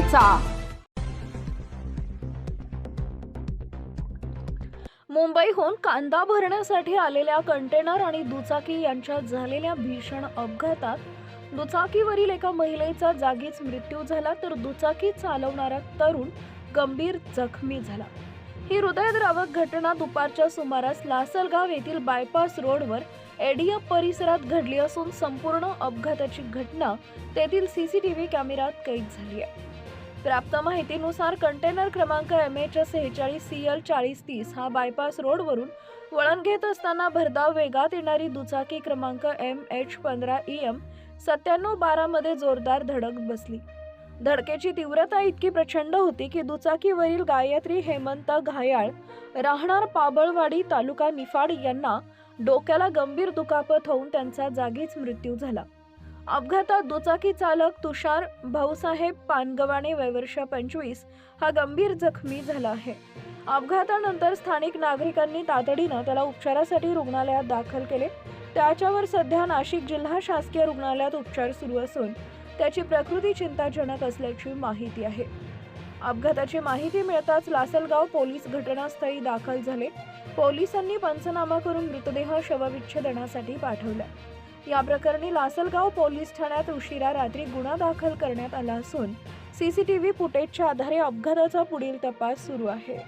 करायचा। मुंबईहून कांदा भरण्यासाठी आलेल्या कंटेनर आणि दुचाकी यांच्यात झालेल्या भीषण अपघातात दुचाकीवरील एका महिलेचा जागीच मृत्यू झाला, तर दुचाकी चालवणारा तरुण गंभीर जखमी झाला। ही हृदयद्रावक घटना दुपारच्या सुमारास लासलगाव येथील बायपास रोडवर एडीएफ परिसरात घडली असून संपूर्ण अपघाताची घटना तेथील सीसीटीव्ही कॅमेऱ्यात कैद झाली आहे। प्राप्त माहितीनुसार कंटेनर क्रमांक MH46CL 4030 हा बायपास रोडवरून वळण घेत असताना भरधाव वेगात येणारी दुचाकी क्रमांक MH15EM 9712 मध्ये जोरदार धडक बसली। धडकेची तीव्रता इतकी प्रचंड होती की दुचाकीवरील गायत्री हेमंत घायाळ राहणार पाबळवाडी तालुका निफाड यांना डोक्याला गंभीर दुखापत होऊन त्यांचा जागीच मृत्यू झाला। अपघातात दुचाकी चालक तुषार भाऊसाहेब पानगवाणे वय वर्ष 25 हा गंभीर जखमी झाला आहे। अपघातानंतर स्थानिक नागरिकांनी तातडीने त्याला उपचारासाठी रुग्णालयात दाखल केले। त्याच्यावर सध्या नाशिक जिल्हा शासकीय रुग्णालयात उपचार सुरू असून त्याची प्रकृती चिंताजनक असल्याची माहिती आहे। अपघाताची माहिती मिळताच लासलगाव पोलीस घटनास्थळी दाखल झाले। पोलिसांनी पंचनामा करून मृतदेह शवविच्छेदनासाठी पाठवला। या प्रकरणी लासलगाव पोलीस ठाण्यात उशिरा रात्री गुन्हा दाखल करण्यात आला असून सीसीटीव्ही फुटेजच्या आधारे अपघाताचा पुढील तपास सुरू आहे।